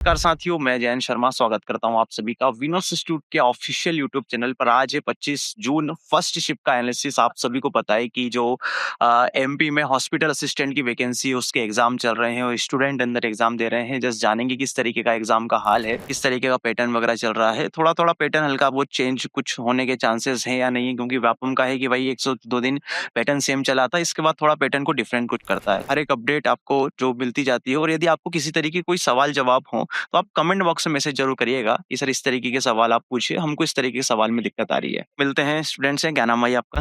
नमस्कार साथियों, मैं जयंत शर्मा स्वागत करता हूं आप सभी का विनोस इंस्टीट्यूट के ऑफिशियल यूट्यूब चैनल पर। आज है 25 जून, फर्स्ट शिफ्ट का एनालिसिस। आप सभी को पता है कि जो एमपी में हॉस्पिटल असिस्टेंट की वैकेंसी है उसके एग्जाम चल रहे हैं और स्टूडेंट अंदर एग्जाम दे रहे हैं। जस्ट जानेंगे किस तरीके का एग्जाम का हाल है, किस तरीके का पैटर्न वगैरह चल रहा है। थोड़ा थोड़ा पैटर्न हल्का बहुत चेंज कुछ होने के चांसेस हैं या नहीं, क्योंकि व्यापम का है कि भाई 102 दिन पैटर्न सेम चला था, इसके बाद थोड़ा पैटर्न को डिफरेंट कुछ करता है। हर एक अपडेट आपको जो मिलती जाती है, और यदि आपको किसी तरीके की कोई सवाल जवाब हो तो आप कमेंट बॉक्स में मैसेज जरूर करिएगा कि सर इस तरीके के सवाल आप पूछिए, हमको इस तरीके के सवाल में दिक्कत आ रही है। मिलते हैं स्टूडेंट से। क्या नाम है आपका?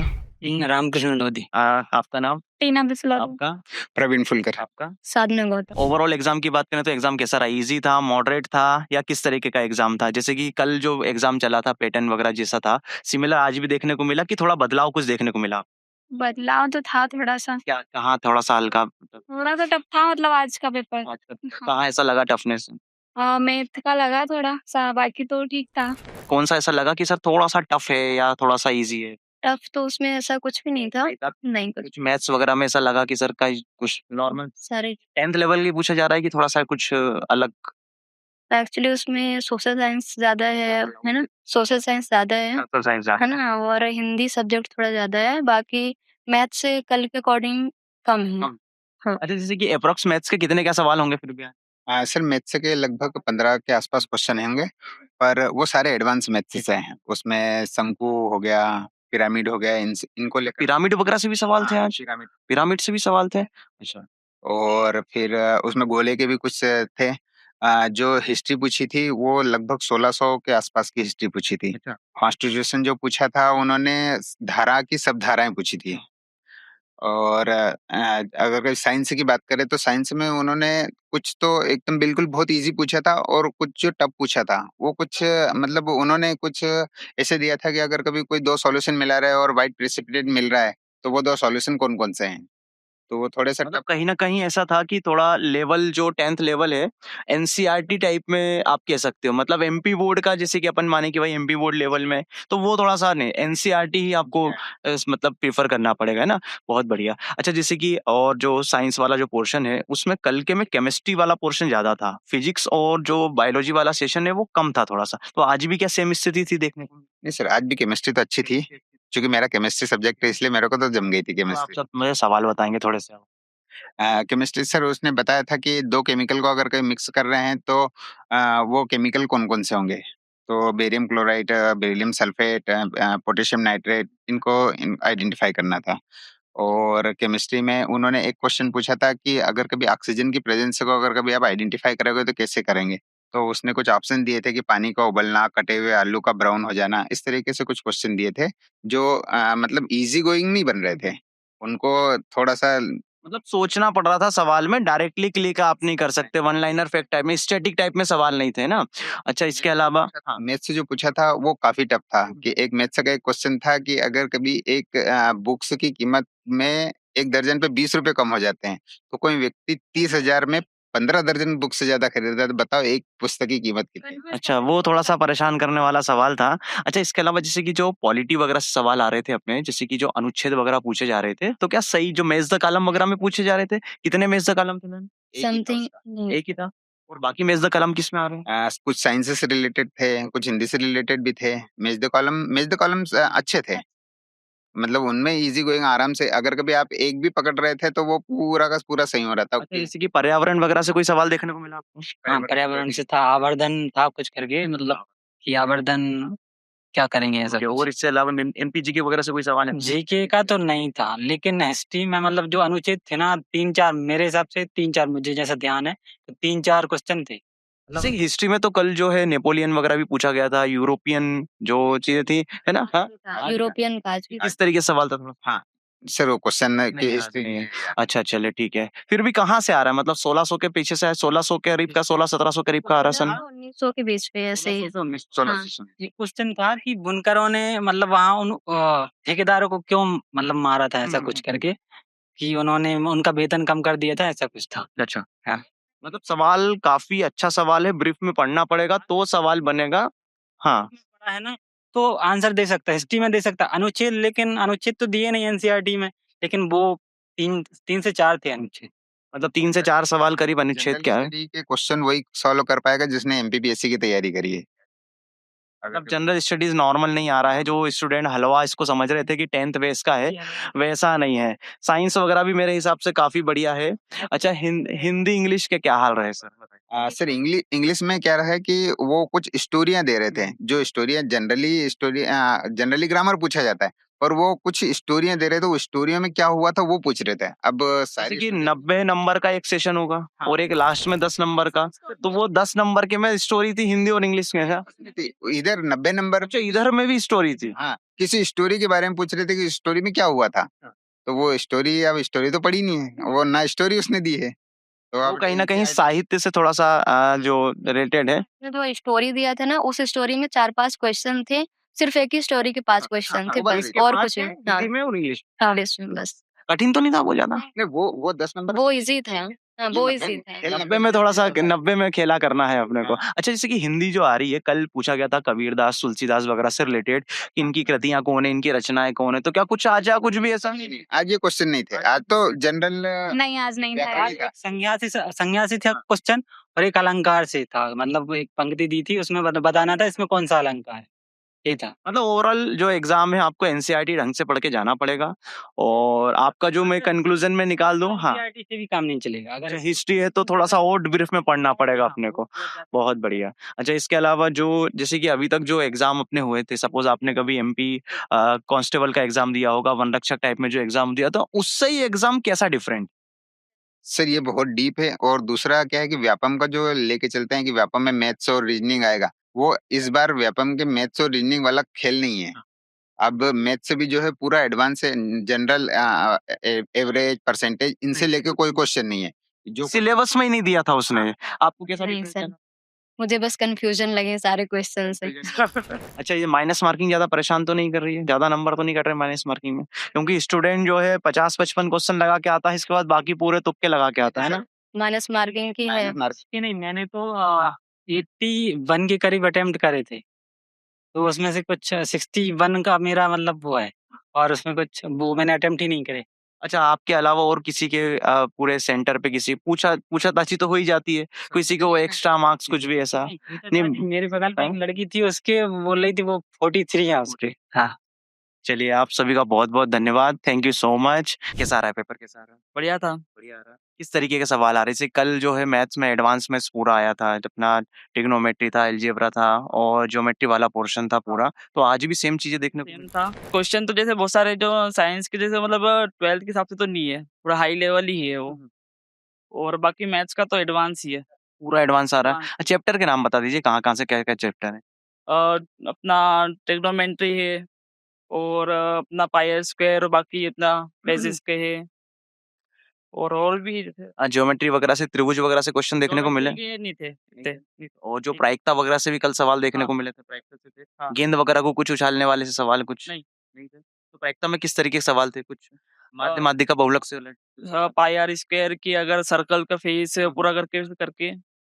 रामकृष्ण लोधी। आपका नाम? टीना बिस्लारी। आपका? प्रवीण फुलकर। आपका? साधना गौतम। ओवरऑल एग्जाम की बात करें तो एग्जाम कैसा रहा? इजी था, मॉडरेट था, या किस तरीके का एग्जाम था? जैसे कि कल जो एग्जाम चला था पैटर्न वगैरह जैसा था, सिमिलर आज भी देखने को मिला कि थोड़ा बदलाव कुछ देखने को मिला? बदलाव तो था थोड़ा सा। क्या कहाँ थोड़ा सा हल्का? थोड़ा सा टफ था, मतलब आज का पेपर। कहाँ ऐसा लगा टफनेस? मैथ का लगा थोड़ा सा, बाकी तो ठीक था। कौन सा ऐसा लगा कि सर थोड़ा सा टफ है या थोड़ा सा इजी है? टफ तो उसमें ऐसा कुछ भी नहीं था। नहीं कुछ। कुछ मैथ्स वगैरह में ऐसा लगा कि सर का कुछ नॉर्मल सारे 10th लेवल की पूछा जा रहा है कि थोड़ा सा कुछ अलग? एक्चुअली उसमें सोशल साइंस ज्यादा है ना? सोशल साइंस ज्यादा है ना, और हिंदी सब्जेक्ट थोड़ा ज्यादा है, बाकी मैथ से कल के अकॉर्डिंग कम है। कम। हाँ। अच्छा, जैसे कि अप्रोक्स मैथ्स के कितने क्या सवाल होंगे फिर भी? सर मैथ्स के लगभग 15 के आसपास क्वेश्चन होंगे, पर वो सारे एडवांस मैथ्स से हैं। उसमें शंकु हो गया, पिरामिड हो गया, इनको लेकर पिरामिड वगैरह से भी सवाल थे आज? पिरामिड से भी सवाल थे? अच्छा। और फिर उसमें गोले के भी कुछ थे। जो हिस्ट्री पूछी थी वो लगभग 1600 के आसपास की हिस्ट्री पूछी थी। अच्छा। कॉन्स्टिट्यूशन जो पूछा था उन्होंने धारा की सब धाराएं पूछी थी। और अगर साइंस की बात करें तो साइंस में उन्होंने कुछ तो एकदम बिल्कुल बहुत इजी पूछा था, और कुछ जो टफ पूछा था वो कुछ मतलब उन्होंने कुछ ऐसे दिया था कि अगर कभी कोई दो सॉल्यूशन मिला रहा है और वाइट प्रेसिपिटेट मिल रहा है तो वो दो सॉल्यूशन कौन कौन से हैं, तो वो थोड़े सा मतलब टफ। कहीं न कहीं ऐसा था कि थोड़ा लेवल जो 10th लेवल है, एनसीईआरटी टाइप में आप कह सकते हो। मतलब एमपी बोर्ड का, जैसे कि अपन माने कि भाई एमपी बोर्ड लेवल में, तो वो थोड़ा-सा नहीं, एनसीईआरटी ही आपको मतलब प्रेफ़र करना पड़ेगा, है ना? बहुत बढ़िया। अच्छा, जैसे कि और जो साइंस वाला जो पोर्शन है, उसमें कल के में केमिस्ट्री वाला पोर्शन ज़्यादा था। फिजिक्स और जो बायोलॉजी वाला सेशन है, वो कम था थोड़ा-सा। तो आज भी क्या सेम स्थिति थी देखने को? नहीं सर, आज भी केमिस्ट्री तो अच्छी थी, क्योंकि मेरा केमिस्ट्री सब्जेक्ट है इसलिए मेरे को तो जम गई थी तो आप केमिस्ट्री। सब मुझे सवाल बताएँगे थोड़े से? केमिस्ट्री सर उसने बताया था कि दो केमिकल को अगर कहीं मिक्स कर रहे हैं तो वो केमिकल कौन-कौन से होंगे। तो barium chloride, beryllium sulphate, potassium nitrate, इनको आइडेंटिफाई करना था। और केमिस्ट्री में उन्होंने एक क्वेश्चन पूछा था कि अगर कभी ऑक्सीजन की प्रेजेंस को अगर कभी आप आइडेंटिफाई करोगे तो कैसे करेंगे? तो उसने कुछ ऑप्शन दिए थे कि पानी का उबलना, कटे हुए आलू का ब्राउन हो जाना, इस तरीके से कुछ क्वेश्चन दिए थे जो मतलब ईज़ी गोइंग नहीं बन रहे थे। उनको थोड़ा-सा मतलब सोचना पड़ रहा था सवाल में, डायरेक्टली क्लिक आप नहीं कर सकते, वन लाइनर फैक्ट टाइप में, स्टैटिक टाइप में सवाल नहीं थे ना? अच्छा, इसके अलावा हाँ। मैथ्स से जो पूछा था वो काफ़ी टफ था कि एक मैथ्स का एक क्वेश्चन था कि अगर कभी एक बुक्स की कीमत में 1 दर्जन पे ₹20 कम हो जाते हैं, तो कोई व्यक्ति 30,000 में 15 दर्जन बुक से ज़्यादा खरीदता है, तो बताओ एक पुस्तक की कीमत कितनी है? अच्छा, वो थोड़ा-सा परेशान करने वाला सवाल था। अच्छा, इसके अलावा जैसे कि जो पॉलिटी वगैरह से सवाल आ रहे थे अपने, जैसे कि जो अनुच्छेद वगैरह पूछे जा रहे थे, तो क्या सही जो मैच द कॉलम वगैरह में पूछे जा रहे थे? कितने मैच द कॉलम थे मैम? समथिंग। एक ही था? और बाकी मैच द कॉलम किसमें आ रहे हैं? कुछ साइंस से रिलेटेड थे, कुछ हिंदी से रिलेटेड भी थे। मेज द कॉलम्स अच्छे थे। मतलब उनमें ईज़ी गोइंग आराम से अगर कभी आप एक भी पकड़ रहे थे तो वो पूरा का पूरा सही हो रहा था। अच्छा, जैसे कि पर्यावरण वगैरह से कोई सवाल देखने को मिला आपको? हाँ, पर्यावरण से था, आवर्धन था कुछ करके, मतलब कि आवर्धन क्या करेंगे ऐसा ओके, कुछ। और इससे अलावा एनपीजी के वगैरह से कोई सवाल है? जीके का तो नहीं था, लेकिन हिस्ट्री में मतलब जो अनुच्छेद थे ना 3-4, मेरे हिसाब से 3-4, मुझे जैसा ध्यान है, तो 3-4 क्वेश्चन थे। जैसे हिस्ट्री में तो कल जो है नेपोलियन वगैरह भी पूछा गया था, यूरोपियन जो चीज़ें थी, है ना? हाँ? यूरोपियन काज भी। किस तरीके से सवाल था थोड़ा? हाँ, सर वो क्वेश्चन की नहीं, याद हिस्ट्री नहीं है। अच्छा, चलिए ठीक है। फिर भी कहाँ से आ रहा है? मतलब 1600 के पीछे से है, 1600 के करीब का, 1600-1700 करीब का आ रहा है सन? 1900 के बीच पे ऐसे ही। 1600 ये क्वेश्चन था कि बुनकरों ने मतलब वहाँ उन ठेकेदारों को क्यों मतलब मारा था, ऐसा कुछ करके, कि उन्होंने उनका वेतन कम कर दिया था, ऐसा कुछ था। अच्छा। हाँ। मतलब सवाल काफ़ी अच्छा सवाल है, ब्रीफ में पढ़ना पड़ेगा तो सवाल बनेगा। हाँ। पढ़ा है ना, तो आंसर दे सकता है, हिस्ट्री में दे सकता है। अनुच्छेद, लेकिन अनुच्छेद तो दिए नहीं एनसीईआरटी में, लेकिन वो 3 से 4 थे अनुच्छेद। मतलब 3 से 4 सवाल करीब अनुच्छेद जनरल क्या है? स्टडी के क्वेश्चन वही सॉल्व कर पाएगा जिसने एमपीपीएससी की तैयारी करी है। मतलब जनरल स्टडीज नॉर्मल नहीं आ रहा है, जो स्टूडेंट हलवा इसको समझ रहे थे कि 10th बेस का है, वैसा नहीं है। साइंस वगैरह भी मेरे हिसाब से काफ़ी बढ़िया है। अच्छा हिंदी, इंग्लिश के क्या हाल रहे सर? बताइए। सर इंग्लिश में क्या रहा है कि वो कुछ स्टोरियां दे रहे थे, जो स्टोरियां जनरली ग्रामर पूछा जाता है, पर वो कुछ स्टोरियां दे रहे थे, वो स्टोरियों में क्या हुआ था वो पूछ रहे थे। अब जैसे सारी कि स्टोरी 90 नंबर का एक सेशन होगा और एक लास्ट में 10 नंबर का, तो वो 10 नंबर के में स्टोरी थी हिंदी और इंग्लिश में है। इधर 90 नंबर। अच्छा इधर में भी स्टोरी थी। हाँ, किसी स्टोरी के बारे में पूछ रहे थे कि स्टोरी में क्या हुआ था। तो वो स्टोरी, अब स्टोरी तो पढ़ी नहीं है, वो ना स्टोरी उसने दी है। तो वो अब कहीं ना कहीं NCERT साहित्य से थोड़ा सा जो रिलेटेड है। उसने जो स्टोरी दिया था ना, उस स्टोरी में 4-5 क्वेश्चन थे। सिर्फ एक ही स्टोरी के 5 क्वेश्चन थे वो बस, बस और कुछ नहीं। हाँ, हिंदी में और इंग्लिश हाँ, इसमें बस। कठिन तो नहीं था वो ज्यादा? नहीं, वो 10 नंबर वो ईज़ी था। हाँ, वो ईज़ी था। 90 में थोड़ा सा 90 में खेला करना है अपने को। अच्छा जैसे कि हिंदी जो आ रही है, कल पूछा गया था कबीरदास, तुलसीदास वगैरह से रिलेटेड, इनकी कृतियां कौन है, इनकी रचनाएं कौन है, तो क्या कुछ आज कुछ भी ऐसा? नहीं, आज ये क्वेश्चन नहीं थे, आज तो जनरल नहीं, आज नहीं था व्याकरण यार। ही था। संज्ञा से था क्वेश्चन और एक अलंकार से था, मतलब एक पंक्ति दी थी, उसमें बताना था इसमें कौन सा अलंकार है, ये था। मतलब ओवरऑल जो एग्जाम है आपको एनसीईआरटी ढंग से पढ़ के जाना पड़ेगा और आपका जो मैं कंक्लूजन में निकाल दूं। हाँ, एनसीईआरटी से भी काम नहीं चलेगा अगर अच्छा हिस्ट्री है तो थोड़ा सा और ब्रीफ में पढ़ना पड़ेगा अपने को। बहुत बढ़िया। अच्छा इसके अलावा जो जैसे कि अभी तक जो एग्जाम अपने हुए थे, सपोज आपने कभी एमपी कांस्टेबल का एग्जाम दिया होगा, वन रक्षक टाइप में जो एग्जाम दिया, तो उससे ही एग्जाम कैसा डिफरेंट? सर ये बहुत डीप है, और दूसरा क्या है कि व्यापम का जो लेके चलते हैं कि व्यापम में मैथ्स और रीजनिंग आएगा, वो इस बार व्यापम के मैथ्स और रीजनिंग वाला खेल नहीं है। अब मैथ्स से भी जो है पूरा एडवांस है, जनरल एवरेज परसेंटेज इनसे लेके कोई क्वेश्चन नहीं है जो सिलेबस में ही नहीं दिया था उसने। आपको कैसा नहीं different सर, लगा? मुझे बस कन्फ्यूजन लगे सारे क्वेश्चन से। अच्छा ये माइनस मार्किंग ज्यादा परेशान तो नहीं कर रही है, ज्यादा नंबर तो नहीं कट रहे माइनस मार्किंग में? क्योंकि स्टूडेंट जो है 50-55 क्वेश्चन लगा के आता है, इसके बाद बाकी पूरे तुक्के लगा के आता है ना। माइनस मार्किंग की है। कि नहीं, मैंने तो 81 के करीब अटेम्प्ट करे थे, तो उसमें से कुछ 61 का मेरा मतलब वो है, और उसमें कुछ वो मैंने अटेम्प्ट ही नहीं करे। अच्छा आपके अलावा और किसी के पूरे सेंटर पे किसी पूछताछी तो हो ही जाती है, किसी को एक्स्ट्रा मार्क्स कुछ भी ऐसा? नहीं, मेरे बगल में एक लड़की थी, उसके बोल रही थी वो 43 है उसके। हाँ, चलिए आप सभी का बहुत बहुत धन्यवाद, थैंक यू सो मच। कैसा आ रहा है पेपर, कैसा आ रहा है? बढ़िया था। बढ़िया आ रहा है। किस तरीके के सवाल आ रहे थे? कल जो है मैथ्स में एडवांस मैथ्स पूरा आया था, अपना ट्रिग्नोमेट्री था, अलजेब्रा था और ज्योमेट्री वाला पोर्शन था पूरा, तो आज भी सेम चीजें देखने को सेम था। क्वेश्चन तो जैसे बहुत सारे जो साइंस के जैसे मतलब 12th के हिसाब से तो नहीं है, थोड़ा हाई लेवल ही है वो। और बाकी मैथ्स का तो एडवांस ही है। पूरा एडवांस आ रहा है। चैप्टर के नाम बता दीजिए, कहाँ कहाँ से क्या क्या चैप्टर है? अपना ट्रिग्नोमेट्री है, और अपना पाई स्क्वायर, और बाकी अपना बेसिस के है, और भी जैसे ज्योमेट्री वगैरह से, त्रिभुज वगैरह से क्वेश्चन देखने को मिले? ज्योमेट्री के नहीं थे, और जो प्रायिकता वगैरह से भी कल सवाल देखने को मिले थे? प्रायिकता से थे? हाँ। गेंद वगैरह को कुछ उछालने वाले से सवाल कुछ नहीं। नहीं थे? तो प्रायिकता में किस तरीके के सवाल थे? कुछ माध्य माध्यिका बहुलक से रिलेटेड? पाई आर स्क्वायर की अगर सर्कल का फेस पूरा करके करके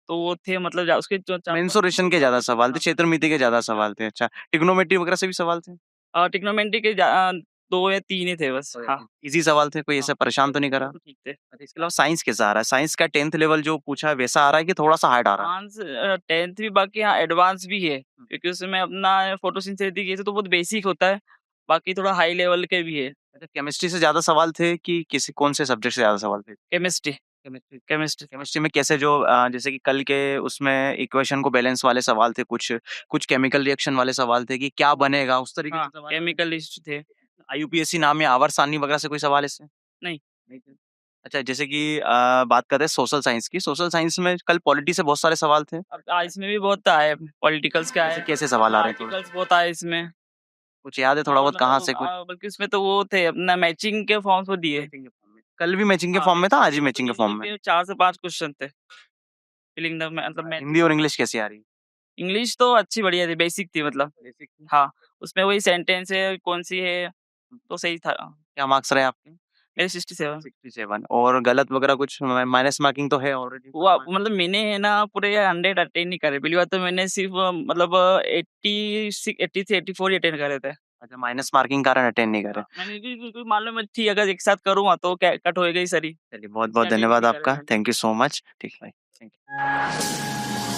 तो वो थे, मतलब उसके जो मेंसुरेशन के ज्यादा सवाल थे, क्षेत्रमिति के ज्यादा सवाल थे। अच्छा ट्रिग्नोमेट्री वगैरह से भी सवाल थे? ट्रिग्नोमेट्री के 2 या 3 ही थे बस। हाँ, इजी सवाल थे, कोई ऐसा परेशान तो नहीं करा? तो ठीक थे। अच्छा, इसके अलावा साइंस कैसा आ रहा है? साइंस का 10th लेवल जो पूछा है वैसा आ रहा है कि थोड़ा सा हार्ड आ रहा है? एडवांस 10th भी, बाकी हाँ एडवांस भी है, क्योंकि उसमें अपना फोटोसिंथेसिस ये सब तो बहुत बेसिक होता है, बाकी थोड़ा हाई लेवल के भी है। अच्छा केमिस्ट्री से ज्यादा सवाल थे कि किसी कौन से सब्जेक्ट से ज्यादा सवाल थे? केमिस्ट्री केमिस्ट्री केमिस्ट्री में कैसे जो जैसे कि कल के उसमें इक्वेशन को बैलेंस वाले सवाल थे, कुछ कुछ केमिकल रिएक्शन वाले सवाल थे कि क्या बनेगा, उस तरीके हाँ, से सवाल केमिकल लिस्ट थे। आईयूपीएससी नाम या आवर्त सारणी वगैरह से कोई सवाल इससे नहीं। थे? अच्छा जैसे कि बात करते हैं सोशल साइंस की, सोशल साइंस में कल पॉलिटी से बहुत सारे सवाल थे। अब इसमें भी बहुत आए, पॉलिटिकल्स के आए, कैसे सवाल आ रहे थे? आर्टिकल्स बहुत आए इसमें। कुछ याद है थोड़ा बहुत, कहाँ से कुछ? बल्कि उसमें तो वो थे अपना मैचिंग के फॉर्म्स वो दिए। कल भी मैचिंग के फॉर्म में था, आज भी मैचिंग के फॉर्म में? 4 से 5 क्वेश्चन थे फिलिंग द मतलब हिंदी और इंग्लिश कैसी आ रही? इंग्लिश तो अच्छी बढ़िया थी, बेसिक थी मतलब। हाँ, उसमें वही सेंटेंस है कौन सी है, तो सही था। क्या मार्क्स रहे आपके? मेरे 67। 67। और गलत वगैरह कुछ माइनस मार्किंग तो है ऑलरेडी? वो मतलब मैंने है ना पूरे 100 अटेंड नहीं करे, पहली बात तो मैंने सिर्फ मतलब 86 83 84 अटेंड करे थे। अच्छा, माइनस मार्किंग कारण अटेंड नहीं कर रहे। मैंने भी क्योंकि मालूम थी अगर एक साथ करूँगा तो कट होएगा ही सर ही। चलिए बहुत-बहुत अटेंड धन्यवाद नहीं आपका। करेगा। Thank you so much. ठीक भाई, थैंक यू।